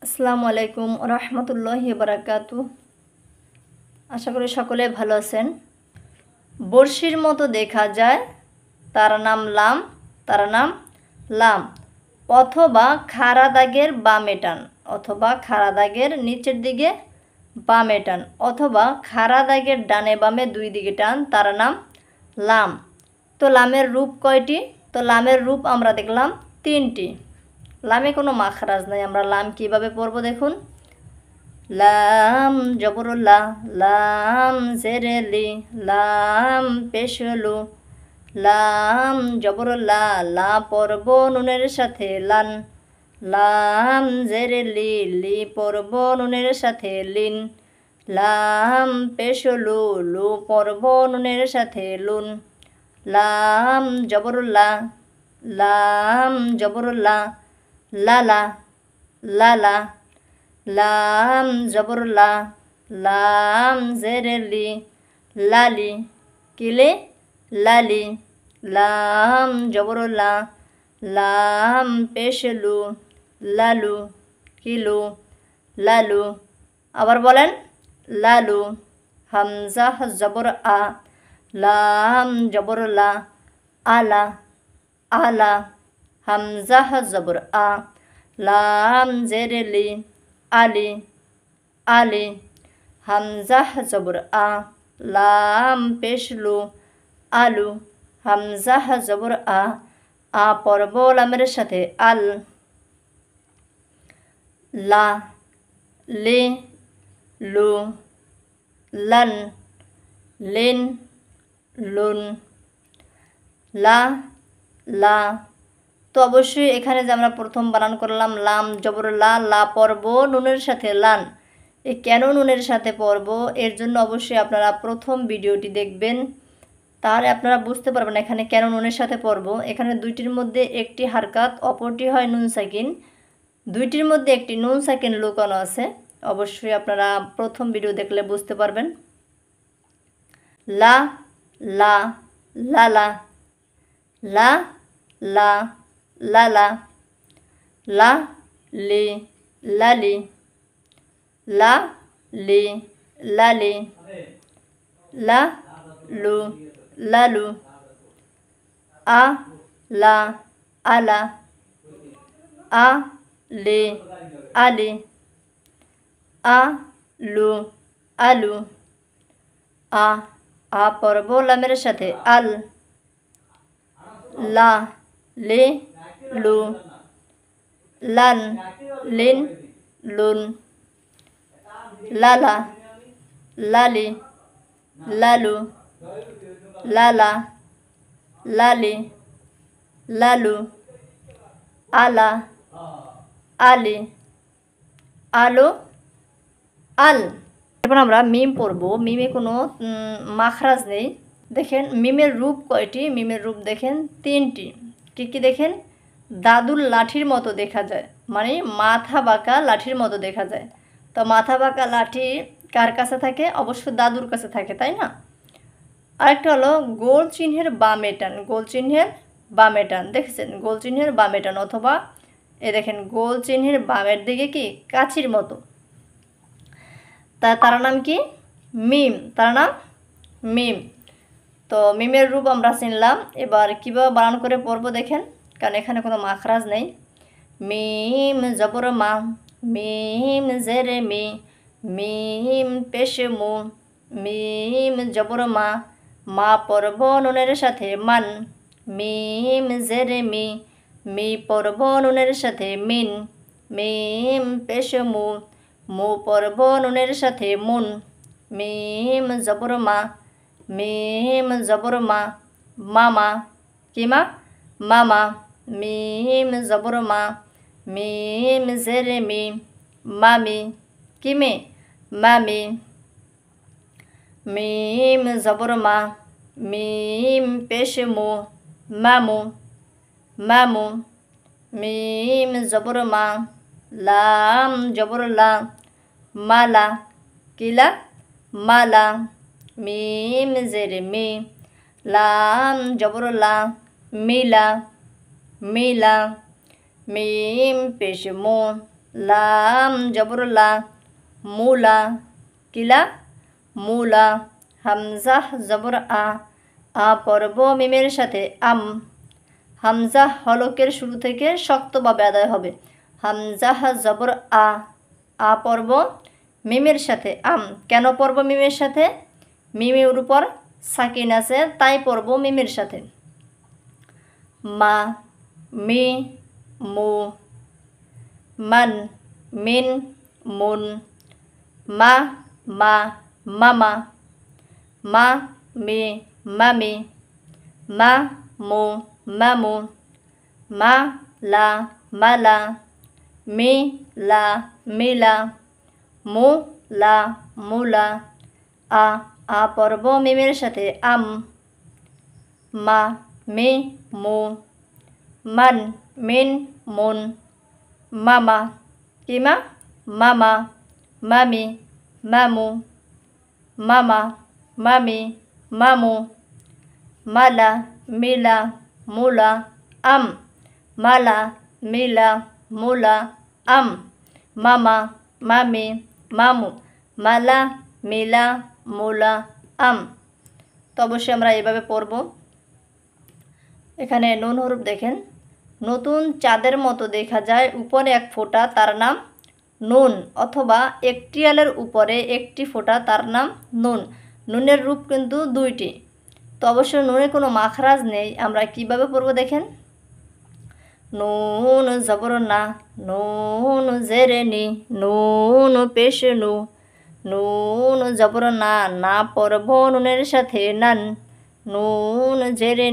আসসালামু আলাইকুম রহমতুল্লাহি বারাকাতু। আশা করি সকলে ভালো আছেন। বড়শির মতো দেখা যায়, তার নাম লাম, তার নাম লাম। অথবা খাড়া দাগের বামে টান, অথবা খাড়া দাগের নিচের দিকে বামে টান, অথবা খাড়া দাগের ডানে বামে দুই দিকে টান, তার নাম লাম। তো লামের রূপ কয়টি? তো লামের রূপ আমরা দেখলাম তিনটি। লামে কোনো মাখরাজ নাই। আমরা লাম কিভাবে পড়ব দেখুন। লাম জবরুল্লাহ, লাম জেরেলি, লাম পেশলু, লাম জবরুল্লাহ, লা পড়ব নুনের সাথে লান, লাম জেরেলি, লি পড়ব নুনের সাথে লিন, লাম পেশলু, লু পড়ব নুনের সাথে লুন, লাম জবরুল্লাহ, লাম জবরুল্লাহ, লালা, লালা, লাম জবরুল্লাহ, লাম জেরেলি, লালি, কিলে লালি, লাম জবরুল্লাহ, লাম পেশলু, লালু, কিলু, লালু। আবার বলেন লালু। হামজা জবর আ, লাম জবরুল্লাহ, আলা, আলা, হামজা জবর আ, লাম জেরেলি, আলি, আলি, হামজা জবর আ, লাম পেশলু, আলু, হামজা জবর আ পড়ব লামের সাথে আল, লা, লে, লু, লান, লিন, লুন, লা, লা। তো অবশ্যই এখানে যে আমরা প্রথম বানান করলাম লাম জবর লা, লা পড়ব নুনের সাথে লান। কেন নুনের সাথে পড়ব, এর জন্য অবশ্যই আপনারা প্রথম ভিডিওটি দেখবেন, তাহলে আপনারা বুঝতে পারবেন এখানে কেন নুনের সাথে পড়ব। এখানে দুইটির মধ্যে একটি হারকাত, অপরটি হয় নুন সাকিন। দুইটির মধ্যে একটি নুন সাকিন লুকানো আছে। অবশ্যই আপনারা প্রথম ভিডিও দেখলে বুঝতে পারবেন। লা, লা, লালা, লা, লা, লালা, লা, লি, লালি, লা, লি, লালি, লা, লু, লালু, আ, লা, আলা, আ, লি, আলি, আ, লু, আলু, আ পড়ব লামের সাথে আল, লা, লে, লু, লান, লিন, লুন, লালা, লালি, লালু, লালা, লালি, লালু, আলা, আলি, আলো, আল। এবার আমরা মিম পড়ব। মিমে কোনো মাখরাজ নেই। দেখেন মিমের রূপ কয়টি? মিমের রূপ দেখেন তিনটি। কি দেখেন? দাদুর লাঠির মতো দেখা যায়, মানে মাথা বাঁকা লাঠির মতো দেখা যায়। তো মাথা বাঁকা লাঠি কার কাছে থাকে? অবশ্য দাদুর কাছে থাকে, তাই না? আরেকটা হলো গোল চিহ্নের বামে টান, গোল চিহ্নের বামে টান। দেখেছেন গোল চিহ্নের বামে টান, অথবা এ দেখেন গোল চিহ্নের বামের দিকে কি কাছির মতো। তার নাম কি? মিম। তার নাম মিম। তো মিমের রূপ আমরা চিনলাম। এবার কীভাবে বানান করে পড়বো দেখেন, কারণ এখানে কোনো মাখরাজ নেই। মিম জবর মা, মিম জেরে মি, মিম পেশে মু, মিম জবর মা, মা পড়ব নুনের সাথে মান, মিম জেরে মি, মি পড়ব নুনের সাথে মিন, মিম পেশে মু, মু পড়ব নুনের সাথে মুন, মিম জবর মা, মিম জবর মা, মামা, কি মা? মামা, মিম জবর মা, মিম জেরে মি, মামি, কি মে? মামি, মিম জবর মা, মিম পেশে মু, মামু, মামু, মিম জবর মা, লাম জবর লা, মালা, কিলা? মালা, মিম জেরে মি, লাম জবর লা, মিলা, মিলা, মিম পেশ মু, লাম জবর লা, মুলা, কিলা, মুলা। হামজা জবর আ পড়ব মিমের সাথে আম। হামজা হলকের শুরু থেকে শক্তভাবে আদায় হবে। হামজা জবর আ পড়ব মিমের সাথে আম। কেন পড়ব মিমের সাথে? মিমের উপর সাকিন আছে, তাই পড়ব মিমের সাথে। মা, মি, মু, মান, মিন, মুন, মা, মামা, মা, মি, মামি, মা, মু, মামু, মা, মালা, মি, মিলা, মু, মুলা। আ পড়ব মিমের সাথে আম। মা, মি, মু, মান, মিন, মুন, মামা, কিমা, মামা, মামি, মামু, মামা, মামি, মামু, মালা, মিলা, মুলা, আম। মালা, মিলা, মুলা, আম। মামা, মামি, মামু, মালা, মিলা, মুলা, আম। তো অবশ্যই আমরা এভাবে পড়ব। এখানে নুন হরফ দেখেন, নতুন চাঁদের মতো দেখা যায় উপরে এক ফোঁটা, তার নাম নুন, অথবা একটি আলের উপরে একটি ফোঁটা, তার নাম নুন। নুনের রূপ কিন্তু দুইটি। তো অবশ্যই নুনে কোনো মাখরাজ নেই। আমরা কিভাবে পড়ব দেখেন। নুন জবর না, নুন জেরে নি, নুন পেশ নু, নুন জবর না পড়ব নুনের সাথে নান। নুন জেরে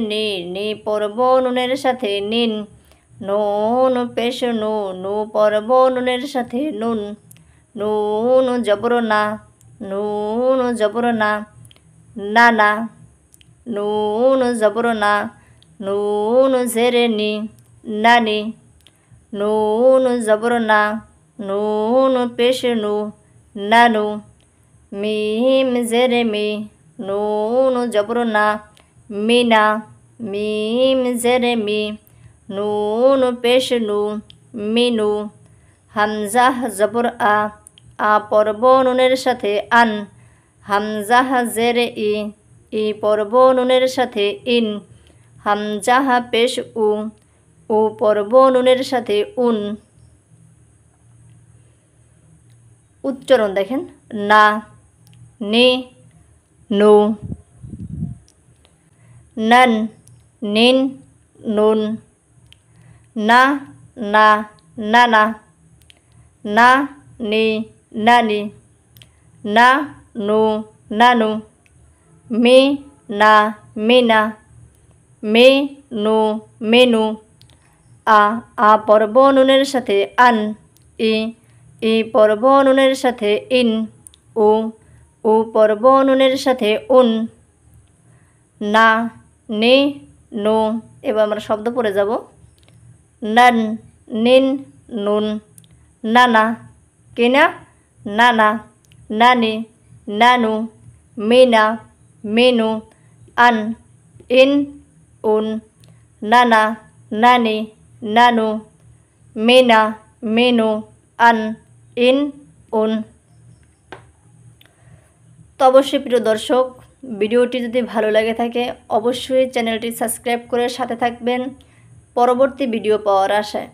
নি পড়ব নুনের সাথে নিন। নুন পেশ নু পড়ব নুনের সাথে নুন। নুন জবর না, নুন জবর না, নানা। নুন জবর না, নুন জেরে নি, নানি। নুন জবর না, নুন পেশ নু, নানু। মিম জেরে মি, নুন জবর না, মিনা। মিম জেরে মি, নুন পেশ নু, মিনু। হামজা জবর আ পড়ব নুনের সাথে আন। হামজা জেরে ই পড়ব নুনের সাথে ইন। হামজা পেশ উ পড়ব নুনের সাথে উন। উচ্চারণ দেখেন, না, নি, নু, নান, নিন, নুন, না, নানা, না, নি, নানি, না, নু, নানু, মি, মিনা, মি, মিনু। আ পড়ব নুনের সাথে আন। ই পড়ব নুনের সাথে ইন। উ পড়ব নুনের সাথে উন। না, নি, নু। এবার আমরা শব্দ পড়ে যাব। নান, নিন, নুন, নানা, কিনা, নানা, নানি, নানু, মিনা, মিনু, আন, ইন, উন, নানা, নানি, নানু, মিনা, মিনু, আন, ইন, উন। তো অবশ্যই প্রিয় দর্শক, ভিডিওটি যদি ভালো লাগে থাকে অবশ্যই চ্যানেলটি সাবস্ক্রাইব করে সাথে থাকবেন পরবর্তী ভিডিও পাওয়ার আশায়।